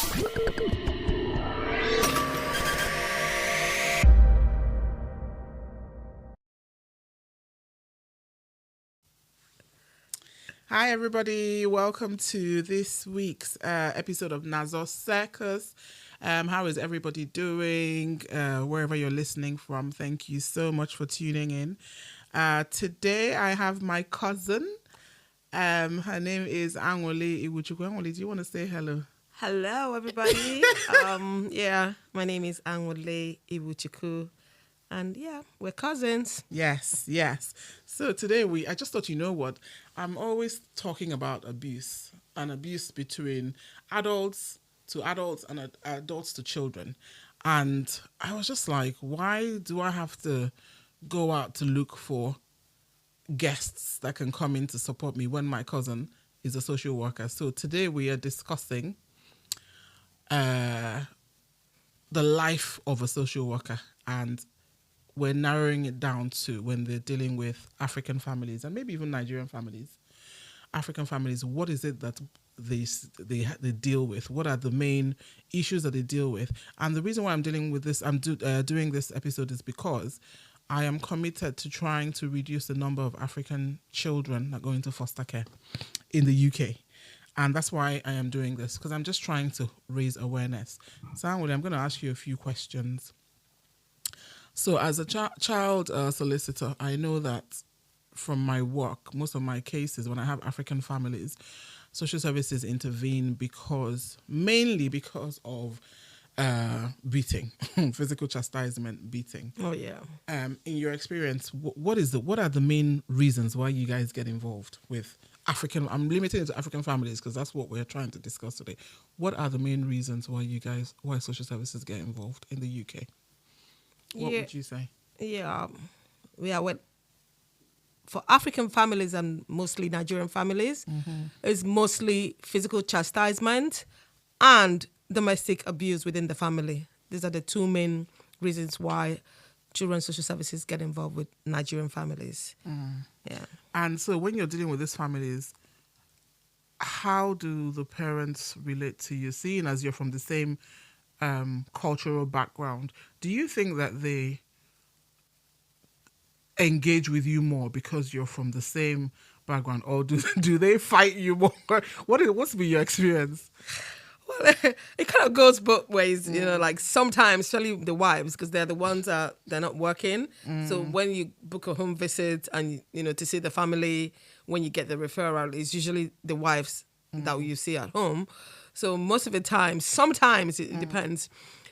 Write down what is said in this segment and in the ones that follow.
Hi, everybody. Welcome to this week's episode of Nazos Circus. How is everybody doing? Wherever you're listening from, thank you so much for tuning in. Today, I have my cousin. Her name is Anuli Iwuchukwu. Anuli, do you want to say hello? Hello, everybody. My name is Anuli Iwuchukwu. And we're cousins. Yes. So today I just thought, you know what? I'm always talking about abuse and abuse between adults to adults and adults to children. And I was just like, why do I have to go out to look for guests that can come in to support me when my cousin is a social worker? So today we are discussing the life of a social worker, and we're narrowing it down to when they're dealing with African families and maybe even Nigerian families. African families, what is it that they deal with? What are the main issues that they deal with? And the reason why I'm dealing with this, doing this episode is because I am committed to trying to reduce the number of African children that go into foster care in the UK. And that's why I am doing this, because I'm just trying to raise awareness. So I'm going to ask you a few questions. So as a child solicitor, I know that from my work, most of my cases, when I have African families, social services intervene mainly because of beating, physical chastisement, beating. Oh, yeah. In your experience, what are the main reasons why you guys get involved with African? I'm limiting it to African families because that's what we're trying to discuss today. What are the main reasons why social services get involved in the UK? What would you say? For African families and mostly Nigerian families, it's mostly physical chastisement and domestic abuse within the family. These are the two main reasons why children's social services get involved with Nigerian families. Yeah. And so when you're dealing with these families, how do the parents relate to you? Seeing as you're from the same cultural background, do you think that they engage with you more because you're from the same background, or do they fight you more? What's been your experience? Well, it kind of goes both ways, like sometimes, especially the wives, because they're the ones that they're not working. So when you book a home visit and, to see the family, when you get the referral, it's usually the wives that you see at home. So most of the time, sometimes it depends.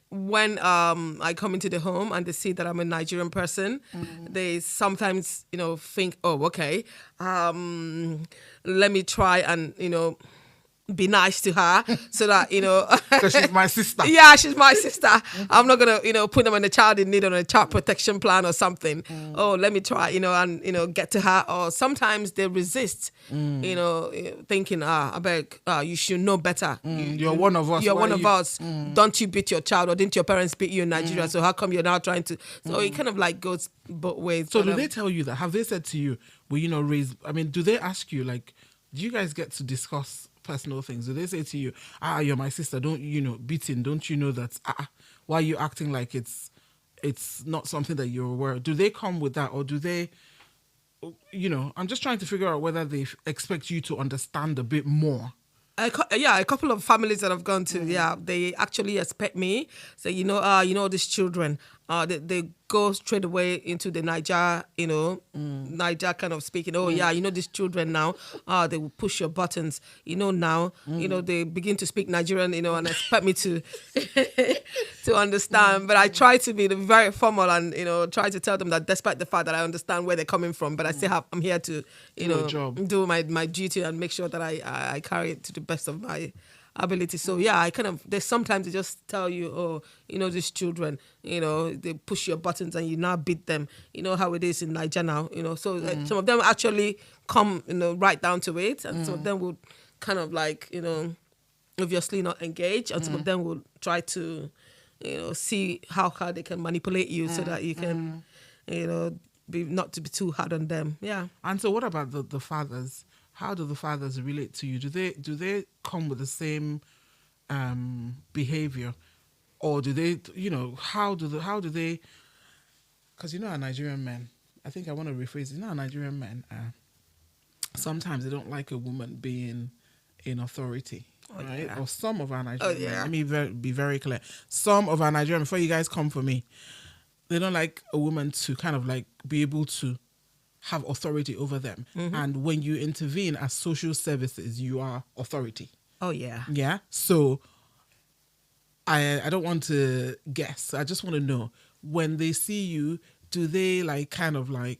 When I come into the home and they see that I'm a Nigerian person, they sometimes, think, oh, okay, let me try and, be nice to her so that, Because she's my sister. Yeah, she's my sister. I'm not going to, put them on a child in need on a child protection plan or something. Oh, let me try, and, get to her. Or sometimes they resist, thinking, I beg, you should know better. You're one of us. You're one of us. Don't you beat your child, or didn't your parents beat you in Nigeria? So how come you're now trying to... So it kind of like goes both ways. So do they tell you that? Have they said to you, will you not raise... I mean, do they ask you, like, do you guys get to discuss personal things? Do they say to you, you're my sister, don't beating, don't you know that why are you acting like it's not something that you're aware of? Do they come with that, or do they, I'm just trying to figure out whether they expect you to understand a bit more. A couple of families that I've gone to, they actually expect me. So, these children, they go straight away into the Niger, Niger kind of speaking. Oh, these children now, they will push your buttons, now, they begin to speak Nigerian, and expect me to to understand. But I try to be very formal and, try to tell them that despite the fact that I understand where they're coming from, but I still I'm here to, do my duty and make sure that I carry it to the best of my ability. So they sometimes they just tell you, oh, these children, they push your buttons and you now beat them. You know how it is in Niger now, so some of them actually come, right down to it, and some of them would kind of like, obviously not engage, and some of them will try to, see how hard they can manipulate you so that you can, not to be too hard on them. Yeah. And so what about the fathers? How do the fathers relate to you? Do they come with the same behavior, or do they, how do they? Because our Nigerian men. I think I want to rephrase it. Our Nigerian men. Sometimes they don't like a woman being in authority, right? Yeah. Or some of our Nigerian men. Yeah. Let me be very clear. Some of our Nigerian, before you guys come for me, they don't like a woman to kind of like be able to have authority over them. And when you intervene as social services, you are authority. Oh, yeah. Yeah. So I don't want to guess. I just want to know, when they see you, do they like kind of like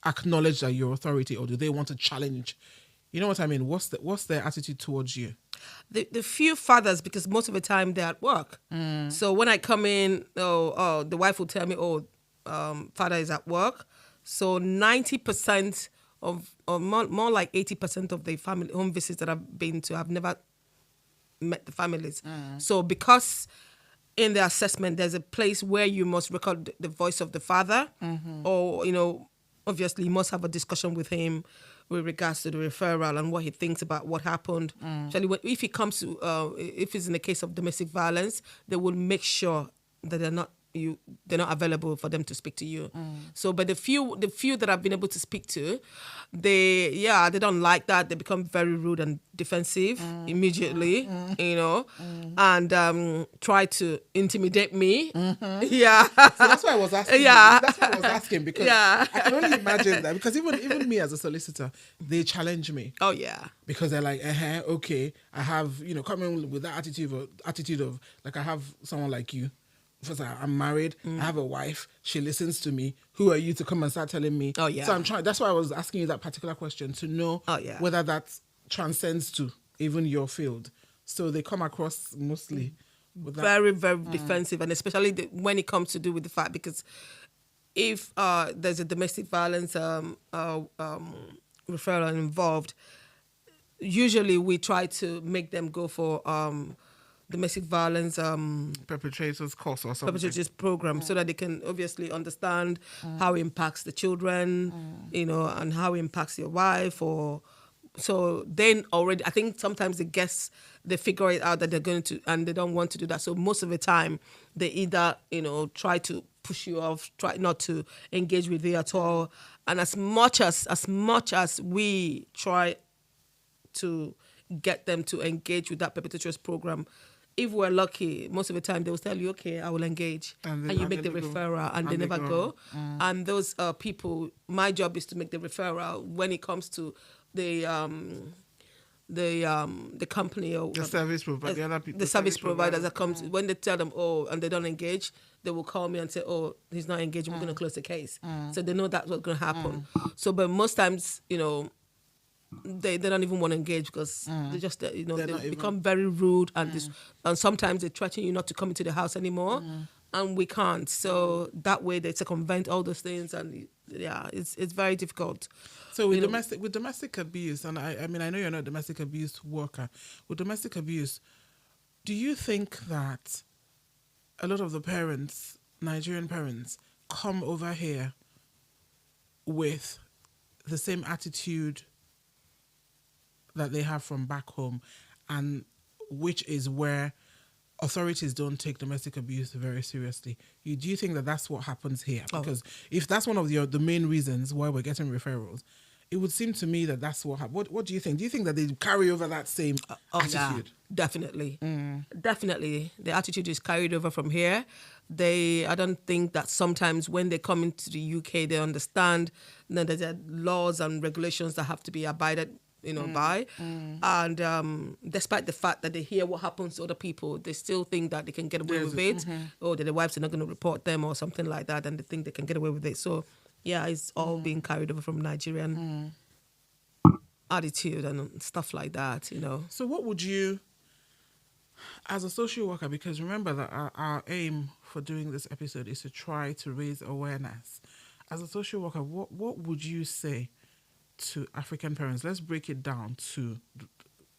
acknowledge that you're authority, or do they want to challenge? You know what I mean? What's their attitude towards you? The few fathers, because most of the time they're at work. So when I come in, the wife will tell me, father is at work. So 90% of, or more like 80% of the family home visits that I've been to, I've never met the families. So because in the assessment, there's a place where you must record the voice of the father, or, obviously you must have a discussion with him with regards to the referral and what he thinks about what happened. Actually, if it comes to, if it's in a case of domestic violence, they will make sure that they're not available for them to speak to you. So, but the few that I've been able to speak to, they don't like that. They become very rude and defensive immediately, and try to intimidate me. Yeah. So that's why I was asking. Yeah. That's why I was asking, because I can only imagine that, because even me as a solicitor, they challenge me. Oh yeah. Because they're like, okay, I have, coming with that attitude of like, I have someone like you. First, I'm married. I have a wife. She listens to me. Who are you to come and start telling me? Oh yeah. So I'm trying. That's why I was asking you that particular question, to know whether that transcends to even your field. So they come across mostly with that. Very, very defensive, and especially when it comes to do with the fact, because if there's a domestic violence referral involved, usually we try to make them go for domestic violence perpetrators course or something. Perpetrators program, so that they can obviously understand how it impacts the children, and how it impacts your wife. Or so then already, I think sometimes the guests, they figure it out that they're going to, and they don't want to do that. So most of the time, they either try to push you off, try not to engage with you at all. And as much as we try to get them to engage with that perpetrators program, if we're lucky, most of the time they will tell you, okay, I will engage. And you make the referral, and they never go. And those people, my job is to make the referral when it comes to the company or the service provider, the other people, the service providers that comes, when they tell them, and they don't engage, they will call me and say, he's not engaging, we're going to close the case. So they know that's what's going to happen. So, but most times, they don't even want to engage, because they just they become very rude, and and sometimes they threaten you not to come into the house anymore, and we can't. So that way they circumvent all those things, and it's very difficult. So with domestic abuse, and I mean, I know you're not a domestic abuse worker. With domestic abuse, do you think that a lot of the parents, Nigerian parents, come over here with the same attitude that they have from back home, and which is where authorities don't take domestic abuse very seriously? Do you think that that's what happens here? Because if that's one of the main reasons why we're getting referrals, it would seem to me that that's what happens. What do you think? Do you think that they carry over that same attitude? Yeah, definitely. Definitely. The attitude is carried over from here. I don't think that sometimes when they come into the UK, they understand that there are laws and regulations that have to be abided by. And despite the fact that they hear what happens to other people, they still think that they can get away with it, or that their wives are not going to report them or something like that, and they think they can get away with it. So, yeah, it's all being carried over from Nigerian attitude and stuff like that, So what would you, as a social worker, because remember that our aim for doing this episode is to try to raise awareness. As a social worker, what would you say to African parents? Let's break it down to,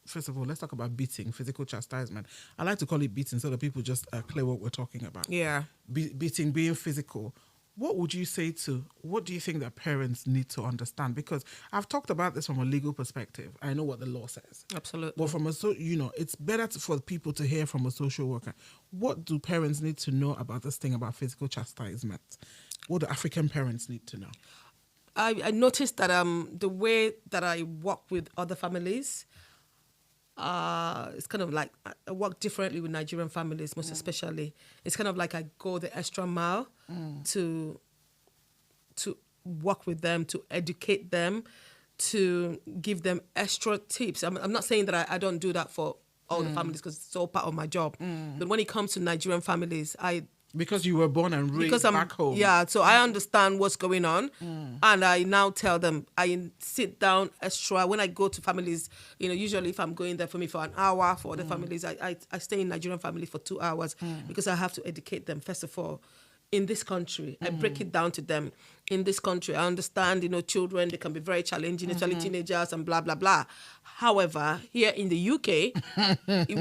first of all, let's talk about beating, physical chastisement. I like to call it beating so that people just clear what we're talking about. Yeah. Beating, being physical. what would you say to, what do you think that parents need to understand? Because I've talked about this from a legal perspective. I know what the law says. Absolutely. But from it's better for people to hear from a social worker. What do parents need to know about this thing about physical chastisement? What do African parents need to know? I noticed that the way that I work with other families, it's kind of like I work differently with Nigerian families, most especially. It's kind of like I go the extra mile to work with them, to educate them, to give them extra tips. I'm not saying that I don't do that for all the families, because it's all part of my job. But when it comes to Nigerian families, because you were born and raised back home. Yeah, so I understand what's going on. And I now tell them, I sit down extra. When I go to families, usually if I'm going there for an hour, for other families, I stay in Nigerian family for 2 hours because I have to educate them, first of all. In this country, I break it down to them. In this country, I understand, children, they can be very challenging, especially teenagers and blah, blah, blah. However, here in the UK,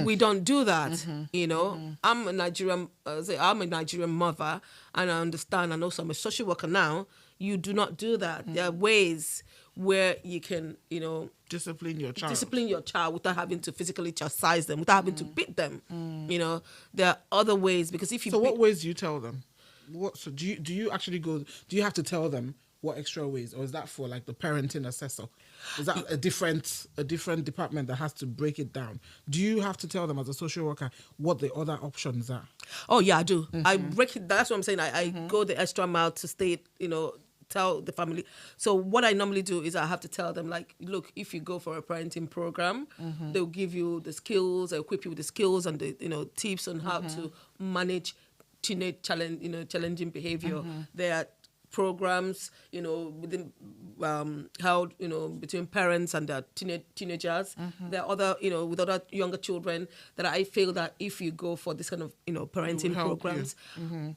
we don't do that, I'm a Nigerian mother, and I understand, and also I'm a social worker now. You do not do that. There are ways where you can, discipline your child without having to physically chastise them, without having to beat them. There are other ways, because if you... So what ways do you tell them? So do you actually go? Do you have to tell them what extra ways, or is that for like the parenting assessor? Is that a different department that has to break it down? Do you have to tell them as a social worker what the other options are? Oh yeah, I do. I break it. That's what I'm saying. I go the extra mile to stay. Tell the family. So what I normally do is I have to tell them, like, look, if you go for a parenting program, they'll give you the skills, they'll equip you with the skills and the tips on how to manage teenage challenging behavior. There are programs, within held, between parents and their teenagers. There are other, with other younger children that I feel that if you go for this kind of, parenting programs,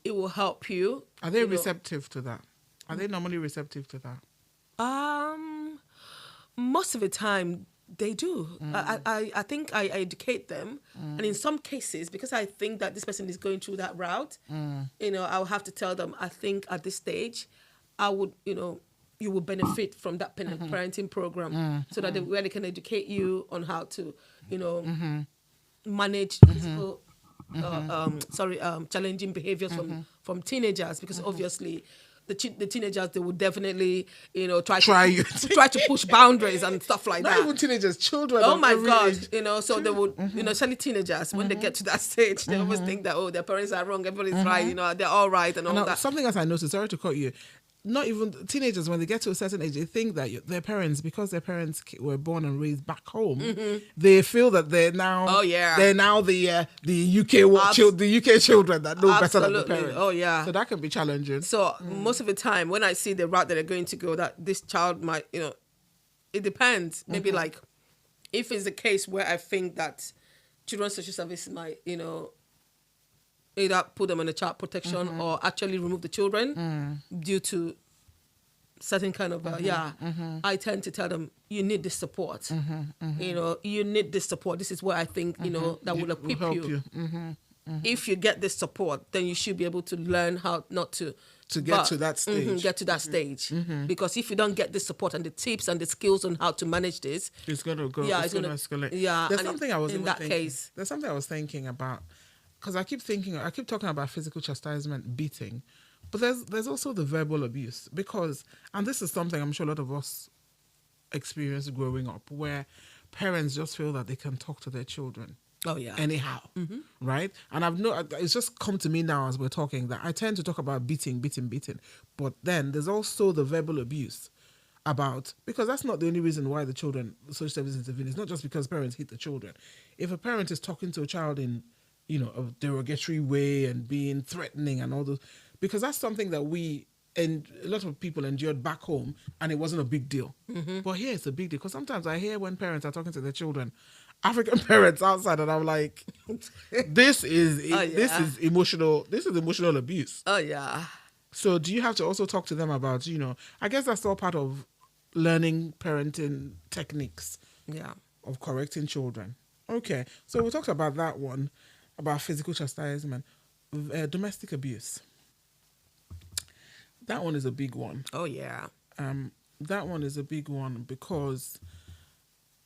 it will help you. Are they receptive to that? Are they normally receptive to that? Most of the time, they do. I think I educate them. And in some cases, because I think that this person is going through that route, I'll have to tell them, I think at this stage, I would, you will benefit from that parenting program so that they can educate you on how to, manage physical, challenging behaviors from teenagers, because obviously... The teenagers, they would definitely, try to push boundaries and stuff like that. Not even teenagers, children. Oh my God, so they would, especially teenagers, when they get to that stage, they always think that, their parents are wrong, everybody's right, they're all right and all that. Something else I noticed, sorry to cut you, not even teenagers, when they get to a certain age, they think that their parents, because their parents were born and raised back home, they feel that they're now, they're now the UK children that know better than the parents. Oh yeah. So that can be challenging. So most of the time, when I see the route that they're going to go, that this child might, it depends. Maybe like, if it's a case where I think that children's social service might, either put them on a child protection or actually remove the children due to certain kind of, I tend to tell them, you need this support. You need this support. This is what I think, that will equip you. If you get this support, then you should be able to learn how not to get to that stage. Get to that stage. Because if you don't get the support and the tips and the skills on how to manage this, it's going to go. Yeah, it's going to escalate. Yeah, there's something I was There's something I was thinking about. Because I keep talking about physical chastisement, beating, but there's also the verbal abuse. Because, and this is something I'm sure a lot of us experienced growing up, where parents just feel that they can talk to their children. Oh yeah. Anyhow, right? And it's just come to me now as we're talking that I tend to talk about beating, but then there's also the verbal abuse because that's not the only reason why the social services intervene. It's not just because parents hit the children. If a parent is talking to a child in a derogatory way and being threatening and all those, because that's something that a lot of people endured back home and it wasn't a big deal. But here it's a big deal, because sometimes I hear when parents are talking to their children, African parents outside, and I'm like, this is emotional abuse. Oh yeah. So do you have to also talk to them about, I guess that's all part of learning parenting techniques. Yeah. Of correcting children. Okay. So we talked about that one, about physical chastisement, domestic abuse. That one is a big one. Oh, yeah. That one is a big one because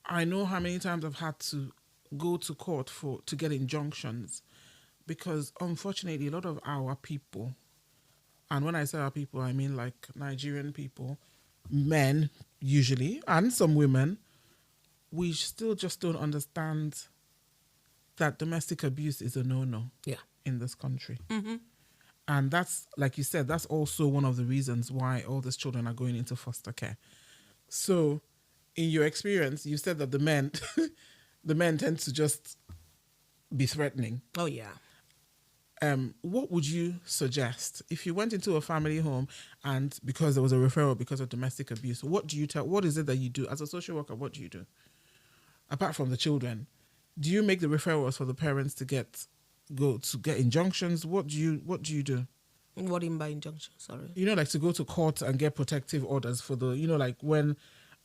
I know how many times I've had to go to court to get injunctions because unfortunately a lot of our people, and when I say our people, I mean like Nigerian people, men usually, and some women, we still just don't understand that domestic abuse is a no-no in this country. Mm-hmm. And that's, like you said, that's also one of the reasons why all these children are going into foster care. So in your experience, you said that the men tend to just be threatening. Oh, yeah. What would you suggest if you went into a family home and because there was a referral because of domestic abuse? What is it that you do as a social worker? What do you do apart from the children? Do you make the referrals for the parents to get injunctions? What do you do? What do you mean by injunction? Sorry. Like to go to court and get protective orders for the, like when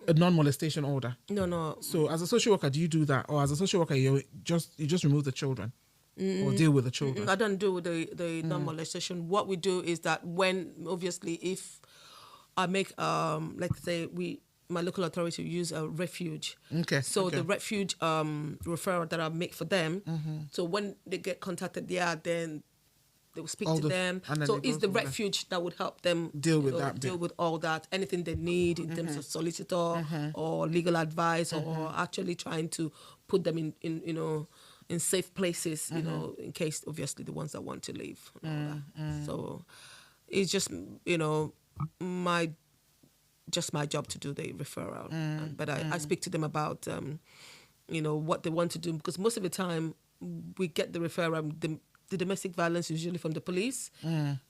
a non-molestation order. No. So as a social worker, do you do that? Or as a social worker, you just remove the children? Or deal with the children? I don't do the non-molestation. What we do is that when, obviously, if I make, let's say, my local authority use a refuge. Okay. So the refuge referral that I make for them, so when they get contacted there, then they will speak to them. So it's the refuge that would help them deal with all that, anything they need in terms of solicitor or legal advice or actually trying to put them in safe places, in case, obviously, the ones that want to leave. So it's just, my job to do the referral. But I speak to them about, what they want to do, because most of the time we get the referral, the domestic violence usually from the police.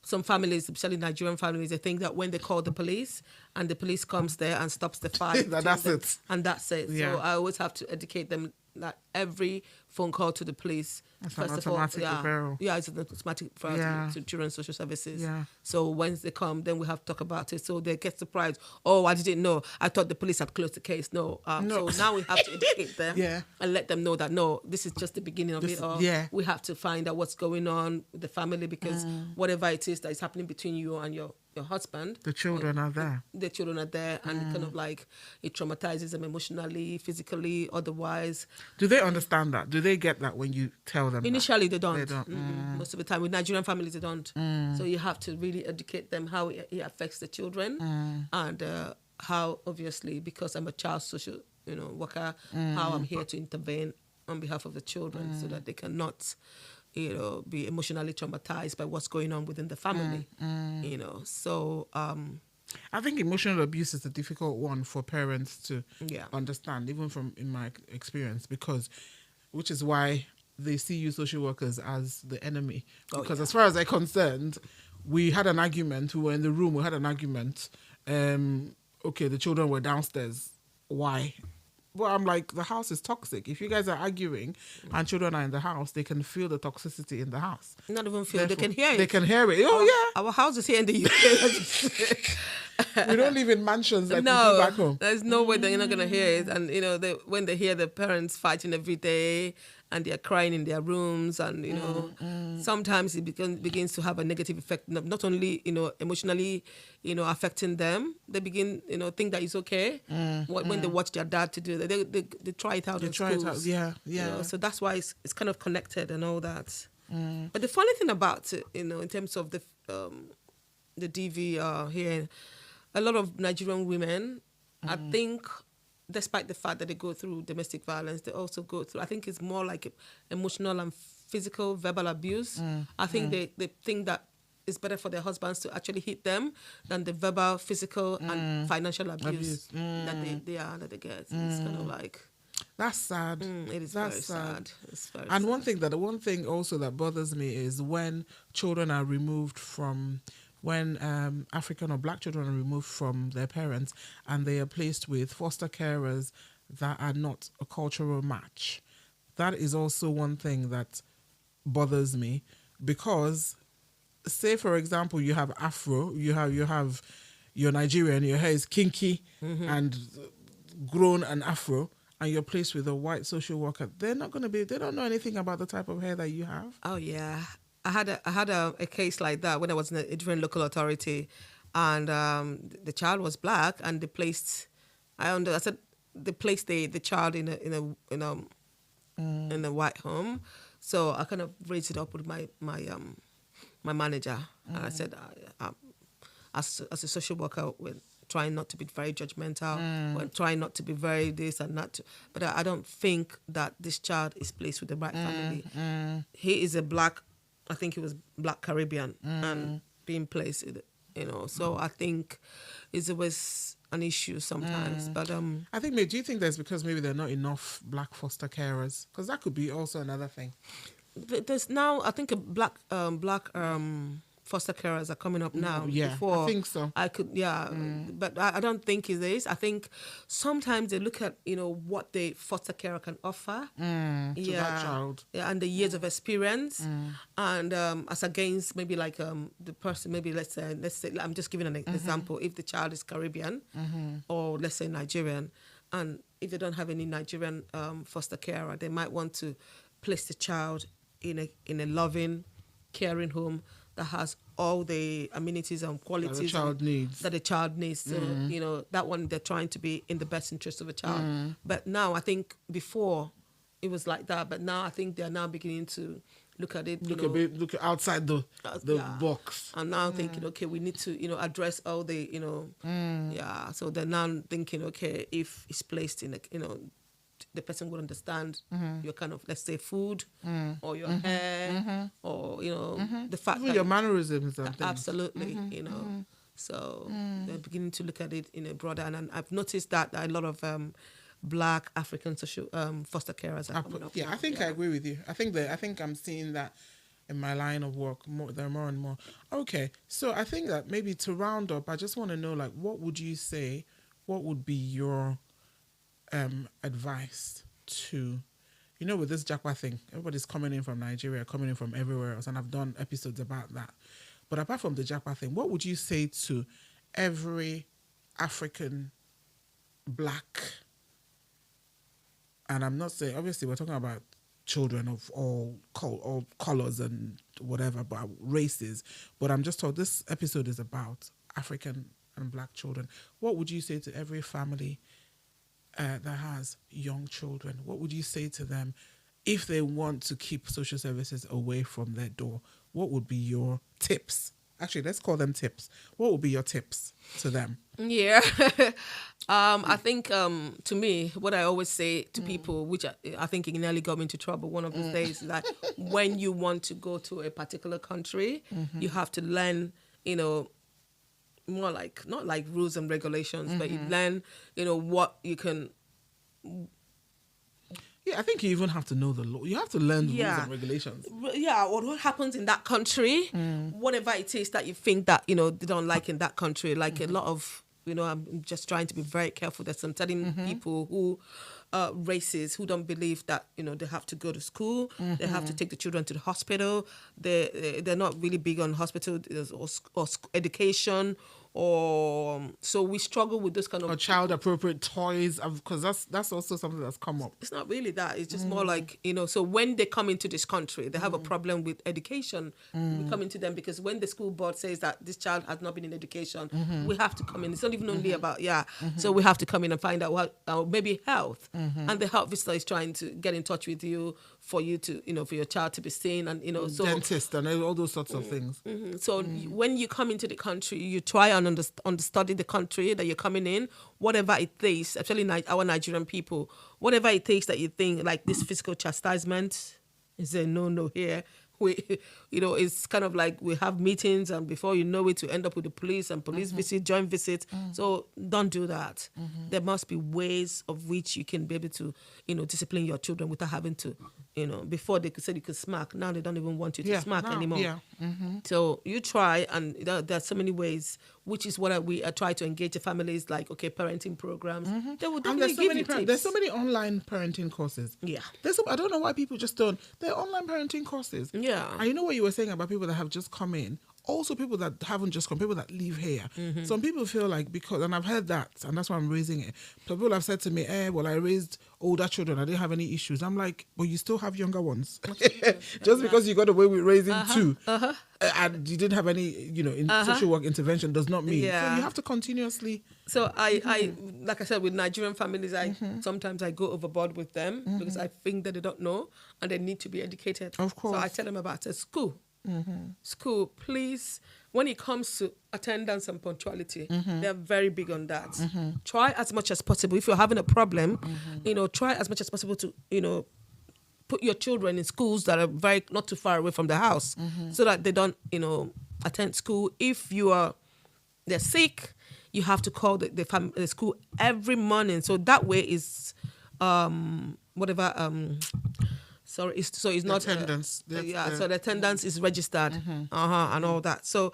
Some families, especially Nigerian families, they think that when they call the police and the police comes there and stops the fight. That's it. And that's it. Yeah. So I always have to educate them that every phone call to the police, it's an automatic referral. Yeah, it's an automatic referral to Children's Social Services. Yeah. So once they come, then we have to talk about it. So they get surprised. Oh, I didn't know. I thought the police had closed the case. No. So now we have to educate them and let them know that, no, this is just the beginning of it. Or we have to find out what's going on with the family, because whatever it is that is happening between you and your husband. The children are there. The children are there, and kind of like it traumatizes them emotionally, physically, otherwise. Do they understand that? Do they get that when you tell them? Initially, they don't. They don't. Most of the time, with Nigerian families, they don't. So you have to really educate them how it affects the children, and how, obviously, because I'm a child social worker, how I'm here to intervene on behalf of the children so that they cannot be emotionally traumatized by what's going on within the family. So I think emotional abuse is a difficult one for parents to understand, even from in my experience, which is why they see you social workers as the enemy. Because as far as they're concerned, we had an argument. We were in the room. We had an argument. The children were downstairs. Why? Well, I'm like, the house is toxic. If you guys are arguing and children are in the house, they can feel the toxicity in the house. Not even feel, they can hear it. They can hear it. Our house is here in the UK. We don't live in mansions like we do back home. There's no way that you're not going to hear it. And, when they hear the parents fighting every day and they're crying in their rooms and, sometimes it begins to have a negative effect, not only, emotionally, affecting them. They begin, think that it's okay. When they watch their dad to do that, they try it out in schools. Yeah. So that's why it's kind of connected and all that. But the funny thing about it, in terms of the DV here, a lot of Nigerian women, I think, despite the fact that they go through domestic violence, they also go through, I think it's more like emotional and physical, verbal abuse. I think they think that it's better for their husbands to actually hit them than the verbal, physical, and financial abuse that they get. It's kind of like... That's sad. It is very sad. It's very and sad. one thing also that bothers me is when children are removed from... when African or black children are removed from their parents and they are placed with foster carers that are not a cultural match. That is also one thing that bothers me, because say, for example, you have Afro, you're Nigerian, your hair is kinky and grown and Afro, and you're placed with a white social worker. They don't know anything about the type of hair that you have. Oh, yeah. I had a case like that when I was in a different local authority, and the child was black, and they placed. I said they placed the child in a white home. So I kind of raised it up with my manager, and I said, as a social worker, we're trying not to be very judgmental. We're trying not to be very this and that. But I don't think that this child is placed with the right family. He is a black, I think he was black Caribbean, and being placed, So I think it's always an issue sometimes. But I think, do you think that's because maybe there are not enough black foster carers? Because that could be also another thing. There's now, I think, a black foster carers are coming up now. Yeah, Before I think so. I could, but I don't think it is. I think sometimes they look at what the foster carer can offer To that child. Yeah, and the years of experience, and as against maybe like the person, maybe let's say I'm just giving an example. If the child is Caribbean or let's say Nigerian, and if they don't have any Nigerian foster carer, they might want to place the child in a loving, caring home that has all the amenities and qualities that the child needs. So, that one, they're trying to be in the best interest of a child. But now, I think before it was like that, but now I think they're now beginning to look at it. Look outside the box. And now thinking, okay, we need to, address all the, So they're now thinking, okay, if it's placed in the person would understand your kind of, let's say, food or your hair or, the fact Even that... your mannerisms and things. Absolutely, So they're beginning to look at it in a broader... And I've noticed that a lot of black African social foster carers are coming up. Yeah, I think I agree with you. I think I'm seeing that in my line of work. There are more and more. Okay, so I think that maybe to round up, I just want to know, like, what would you say, what would be your... advice to, with this Japa thing, everybody's coming in from Nigeria, coming in from everywhere else, and I've done episodes about that. But apart from the Japa thing, what would you say to every African black, and I'm not saying, obviously we're talking about children of all colors and whatever, but races, but I'm just told this episode is about African and black children. What would you say to every family that has young children? What would you say to them if they want to keep social services away from their door? What would be your tips? Actually, let's call them tips. What would be your tips to them? Yeah. I think, to me, what I always say to people, which I think it nearly got me into trouble one of those days, is that when you want to go to a particular country, you have to learn, more like, not like rules and regulations, but you learn, what you can... Yeah, I think you even have to know the law. You have to learn the rules and regulations. Yeah, or what happens in that country, whatever it is that you think that, they don't like in that country. Like a lot of, I'm just trying to be very careful. There's some certain people who... races who don't believe that they have to go to school, they have to take the children to the hospital. They're not really big on hospital or education, or so we struggle with this kind of... Or child appropriate toys, because that's also something that's come up. It's not really that. It's just more like, so when they come into this country, they have a problem with education. We come into them because when the school board says that this child has not been in education, we have to come in. It's not even only about, so we have to come in and find out what, maybe health. And the health visitor is trying to get in touch with you for you to, for your child to be seen, and, so... Dentist and all those sorts of things. So when you come into the country, you try and understudy the country that you're coming in, whatever it takes, especially our Nigerian people, whatever it takes that you think, like this physical chastisement is a no here. It's kind of like we have meetings, and before you know it, you end up with the police and police visit, joint visit. So don't do that. There must be ways of which you can be able to, discipline your children without having to, before they said you could smack. Now they don't even want you to smack anymore. Yeah. So you try, and there are so many ways, which is what we try to engage the families, like, okay, parenting programs. They will definitely give you tips. There's so many online parenting courses. Yeah. I don't know why people just don't. There are online parenting courses. Yeah. And you know what you were saying about people that have just come in? also people that haven't just come, people that live here. Some people feel like because, and I've heard that, and that's why I'm raising it. Some people have said to me, well, I raised older children, I didn't have any issues. I'm like, well, you still have younger ones. Just because you got away with raising two, and you didn't have any, in social work intervention does not mean. So you have to continuously. So I like I said, with Nigerian families, sometimes I go overboard with them because I think that they don't know and they need to be educated. Of course. So I tell them about school. School, please, when it comes to attendance and punctuality, they're very big on that. Try as much as possible. If you're having a problem, try as much as possible to, put your children in schools that are not too far away from the house so that they don't, attend school. If they're sick, you have to call the school every morning. So that way is so it's not attendance. So the attendance is registered, and all that. So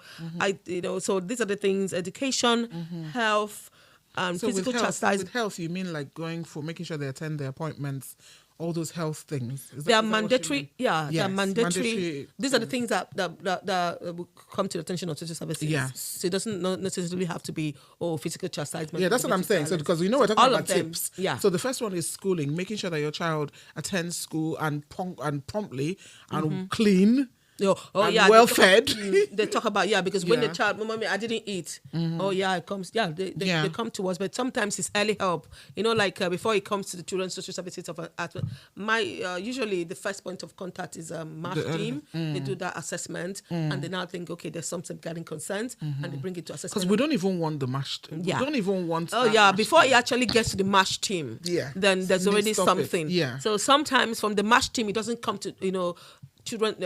so these are the things: education, health, physical chastisement. With health, you mean like making sure they attend their appointments, all those health things. They are mandatory. Yeah, yes, they're mandatory. These are the things that will come to the attention of social services. Yes. So it doesn't necessarily have to be physical chastisement. Yeah, that's what I'm saying. So because we're talking about tips. Yeah. So the first one is schooling, making sure that your child attends school and promptly and clean. Well fed. They talk about because when the child, mommy, I didn't eat. It comes. They come to us, but sometimes it's early help. Before it comes to the children's social services usually the first point of contact is MASH team. They do that assessment and they now think, okay, there's some safeguarding consent, and they bring it to assessment. Because we don't even want the MASH. We don't even want. Before it actually gets to the MASH team, then there's already something. So sometimes from the MASH team, it doesn't come to children's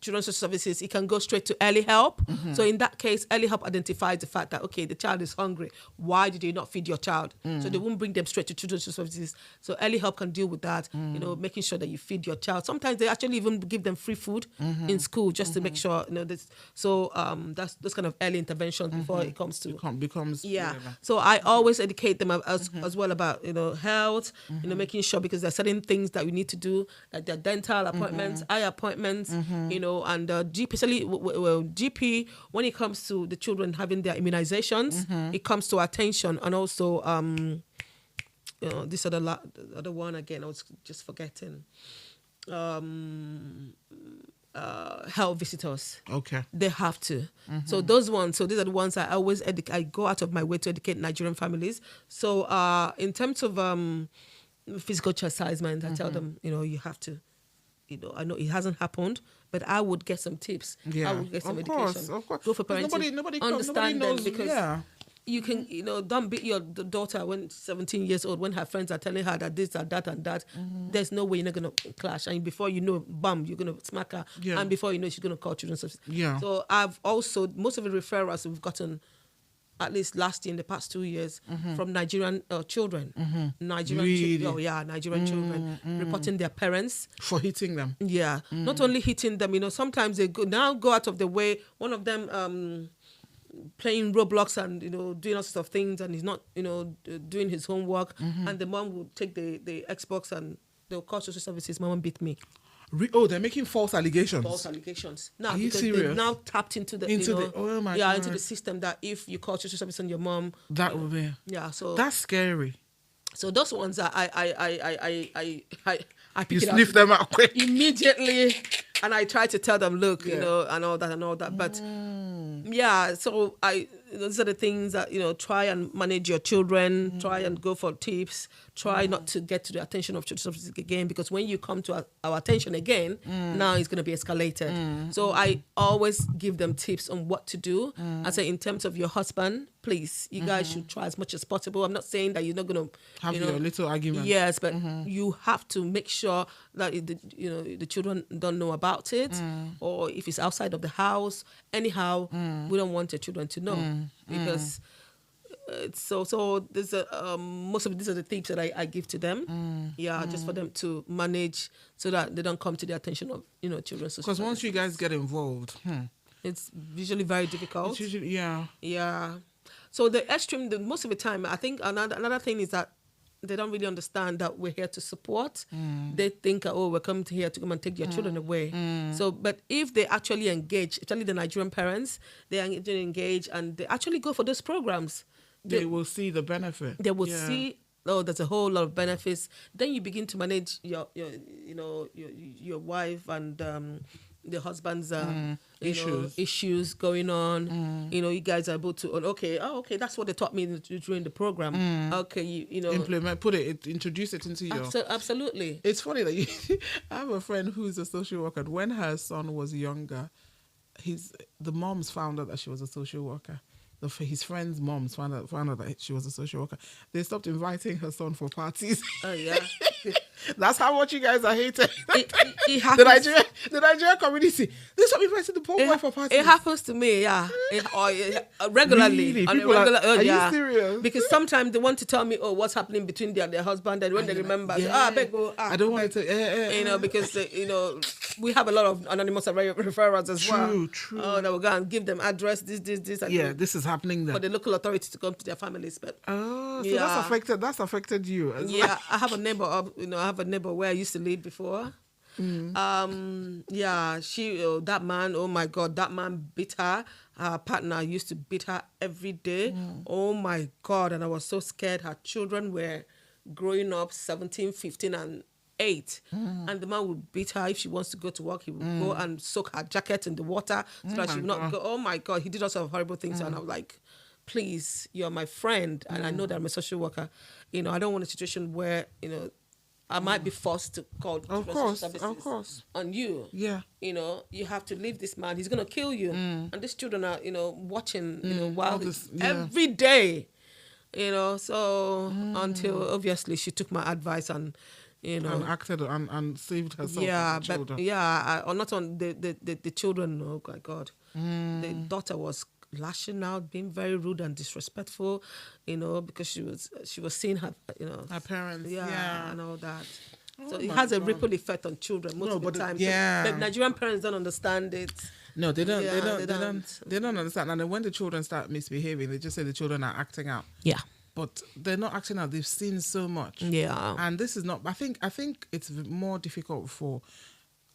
social services, it can go straight to early help. So in that case, early help identifies the fact that, okay, the child is hungry. Why did you not feed your child? So they won't bring them straight to children's social services. So early help can deal with that, making sure that you feed your child. Sometimes they actually even give them free food in school just to make sure, this. So that's those kind of early interventions before it comes to... becomes whatever. So I always educate them as well about, health, making sure, because there are certain things that we need to do, like their dental appointments, eye appointments, and GP, especially GP, when it comes to the children having their immunizations, it comes to attention, and also this other one again, I was just forgetting. Health visitors. Okay. They have to. So these are the ones I always I go out of my way to educate Nigerian families. So in terms of physical chastisement, I tell them, you have to. I know it hasn't happened, but I would get some tips. Yeah, I would get some education. Of course. Go for parenting. Nobody understand knows, them, because you can, don't beat your daughter when 17 years old, when her friends are telling her that this and that and that. There's no way you're not going to clash. And before you know, bam, you're going to smack her. Yeah. And before you know, she's going to call children's services. Yeah. So I've also, most of the referrals we've gotten, at least last year, in the past 2 years, from Nigerian children. Nigerian children reporting their parents. For hitting them. Yeah. Not only hitting them, sometimes they go out of the way. One of them playing Roblox and, doing all sorts of things, and he's not, doing his homework. And the mom will take the Xbox and they'll call social services, mom beat me. They're making false allegations. Now, are you because serious? they've now tapped into the into the system that if you call social service on your mom, that will be so that's scary. So those ones are I pick you sniff them out quick immediately, and I try to tell them, look, and all that. But so those are the things that try and manage your children, try and go for tips, try not to get to the attention of children's services again, because when you come to our attention again, now it's going to be escalated. So I always give them tips on what to do. I say, in terms of your husband, please, you guys should try as much as possible. I'm not saying that you're not going to have your little argument. Yes, but you have to make sure that the children don't know about it, or if it's outside of the house. Anyhow, we don't want the children to know, because so there's most of these are the tips that I give to them. Just for them to manage so that they don't come to the attention of children's. Because once you guys get involved, it's usually very difficult. It's usually So the extreme, most of the time, I think another thing is that they don't really understand that we're here to support. They think, oh, we're coming here to come and take their children away. So, but if they actually engage, especially the Nigerian parents, they engage and they actually go for those programs. They will see the benefit. They will see, oh, there's a whole lot of benefits. Then you begin to manage your wife and the husband's issues going on. You guys are able to, okay, that's what they taught me during the program. Okay, you know, implement, introduce it into your. Absolutely. It's funny that I have a friend who's a social worker. When her son was younger, the moms found out that she was a social worker. His friends' moms found out that she was a social worker. They stopped inviting her son for parties. Oh yeah, that's how much you guys are hated. The Nigerian community. They stopped inviting the poor boy for parties. It happens to me, yeah, regularly. Really? Are you serious? Because sometimes they want to tell me, oh, what's happening between their husband, and when they remember, I don't want to, because we have a lot of anonymous referrals as well. True. Oh, that we're going to give them address, this. This is happening there. For the local authority to come to their families. But that's affected you as well. I have a neighbor where I used to live before. That man, oh my God, that man beat her. Her partner used to beat her every day. Oh my God, and I was so scared. Her children were growing up 17, 15 and 8, and the man would beat her. If she wants to go to work, he would go and soak her jacket in the water so that she would not go. Oh my God, he did all sorts of horrible things. And I was like, please, you're my friend, and I know that I'm a social worker. I don't want a situation where I might be forced to call services on you. Yeah. You have to leave this man. He's gonna kill you. And these children are watching while every day. So until obviously she took my advice and and acted and saved herself. Yeah, and the children. Or not on the children. Oh my God, the daughter was lashing out, being very rude and disrespectful. Because she was seeing her her parents. And all that. So it has a ripple effect on children most of the time. Yeah. But Nigerian parents don't understand it. No, they don't. They don't understand. And then when the children start misbehaving, they just say the children are acting out. Yeah. But they're not acting out. They've seen so much. Yeah. And this is not. I think it's more difficult for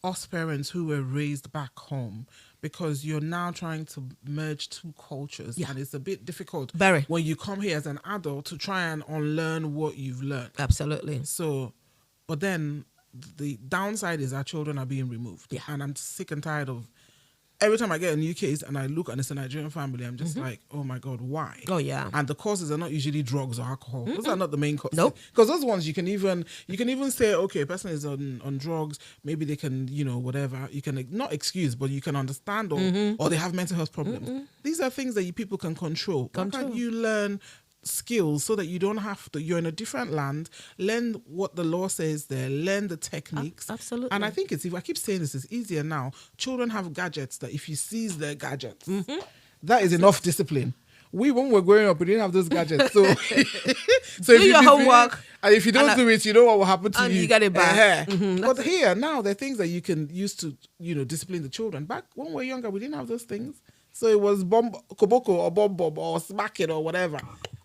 us parents who were raised back home, because you're now trying to merge two cultures, and it's a bit difficult when you come here as an adult to try and unlearn what you've learned. Absolutely. So, but then the downside is our children are being removed. Yeah. And I'm sick and tired of every time I get a new case and I look and it's a Nigerian family, I'm just like, oh my God, why? Oh yeah. And the causes are not usually drugs or alcohol. Those are not the main causes. Nope. Because those ones you can even say, okay, a person is on drugs, maybe they can, whatever. You can not excuse, but you can understand, or they have mental health problems. These are things that people can control. Why can't you learn skills so that you don't have to, you're in a different land, learn what the law says there, learn the techniques. Absolutely. And I think I keep saying this, it's easier now. Children have gadgets that if you seize their gadgets, that is enough discipline. When we're growing up, we didn't have those gadgets. So, do your homework. And if you don't do it, you know what will happen to you. And you get it back. But here, now, there are things that you can use to, discipline the children. Back when we were younger, we didn't have those things. So it was koboko or bomb or smack it or whatever.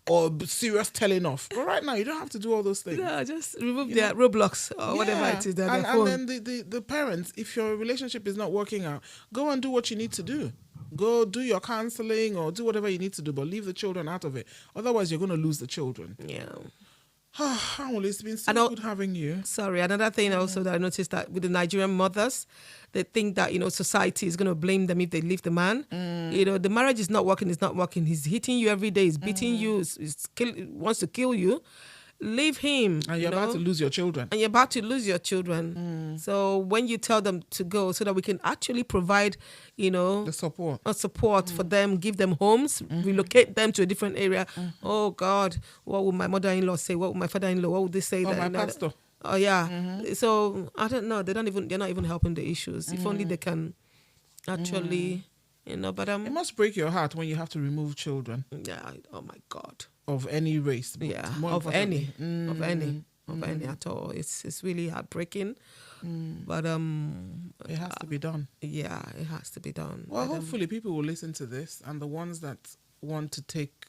Or serious telling off. But right now, you don't have to do all those things. Yeah, just remove their Roblox or whatever it is. And then the parents, if your relationship is not working out, go and do what you need to do. Go do your counseling or do whatever you need to do, but leave the children out of it. Otherwise, you're going to lose the children. Yeah. Anuli, it's been so good having you. Sorry, another thing also that I noticed that with the Nigerian mothers, they think that, society is going to blame them if they leave the man. The marriage is not working, it's not working. He's hitting you every day, he's beating you, wants to kill you. Leave him. And you're about to lose your children. So when you tell them to go so that we can actually provide, the support. For them, give them homes, relocate them to a different area. Oh God, what would my mother-in-law say? What would my father-in-law? What would they say? My pastor. Oh yeah. So I don't know. They're not even helping the issues. If only they can actually, but it must break your heart when you have to remove children. Yeah. Oh my God. Of any race. Of any at all. It's really heartbreaking. But it has to be done. Yeah, it has to be done. Well, hopefully people will listen to this, and the ones that want to take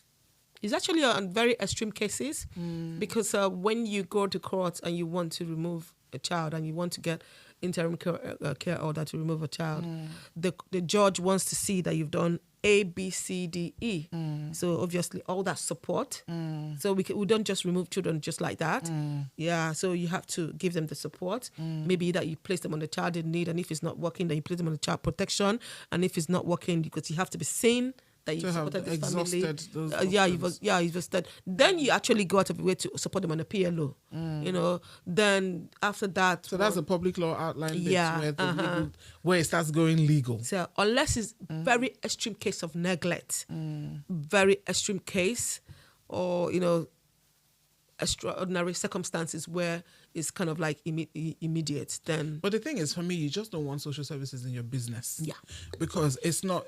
It's actually on very extreme cases because when you go to court and you want to remove a child and you want to get interim care order to remove a child, the judge wants to see that you've done A, B, C, D, E. So obviously all that support. So we don't just remove children just like that. Yeah, so you have to give them the support. Maybe that you place them on the child in need, and if it's not working, then you place them on the child protection. And if it's not working, because you have to be seen that you've supported this family. Those you've exhausted. Then you actually go out of your way to support them on the PLO. You know, then after that. So that's a public law outline where where it starts going legal. So unless it's very extreme case of neglect, very extreme case, or extraordinary circumstances where it's kind of like immediate, then. But the thing is, for me, you just don't want social services in your business. Yeah. Because it's not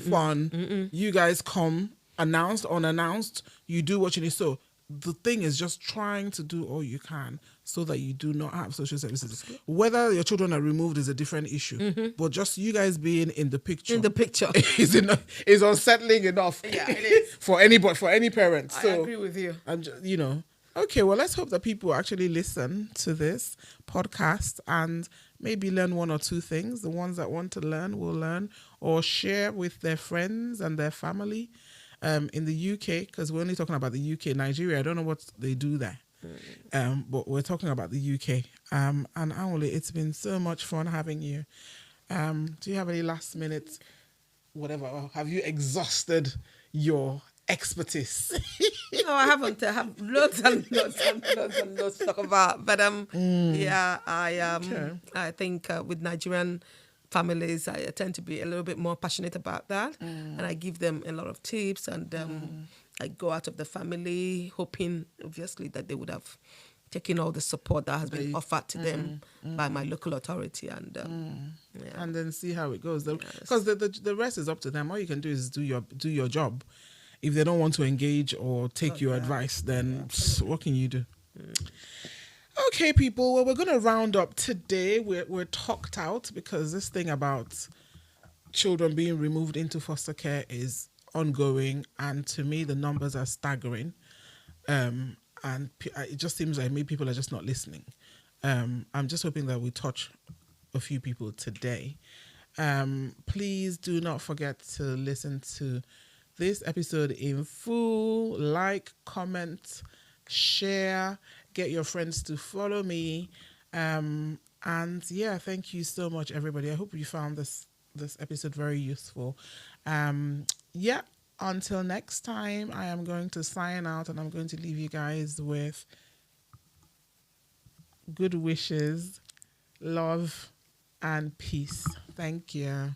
fun. You guys come announced, unannounced, you do what you need. So the thing is just trying to do all you can so that you do not have social services. Whether your children are removed is a different issue. But just you guys being in the picture. is unsettling enough. Yeah, it is. for anybody, for any parent. I agree with you. And okay, well, let's hope that people actually listen to this podcast and maybe learn one or two things. The ones that want to learn will learn, or share with their friends and their family in the UK, because we're only talking about the UK. Nigeria, I don't know what they do there. But we're talking about the UK. And Anuli, it's been so much fun having you. Do you have any last minute, whatever, or have you exhausted your expertise? No, I haven't. I have loads and loads to talk about. But I think with Nigerian families, I tend to be a little bit more passionate about that, and I give them a lot of tips, and I go out of the family hoping, obviously, that they would have taken all the support that has been offered to them by my local authority, and and then see how it goes. Because the rest is up to them. All you can do is do your job. If they don't want to engage or take your advice, then what can you do? Okay, people. Well, we're going to round up today. We're talked out because this thing about children being removed into foster care is ongoing, and to me, the numbers are staggering. And it just seems like maybe people are just not listening. I'm just hoping that we touch a few people today. Please do not forget to listen to this episode in full. Like, comment, share, get your friends to follow me. And yeah, thank you so much, everybody. I hope you found this episode very useful. Until next time, I am going to sign out, and I'm going to leave you guys with good wishes, love, and peace. Thank you.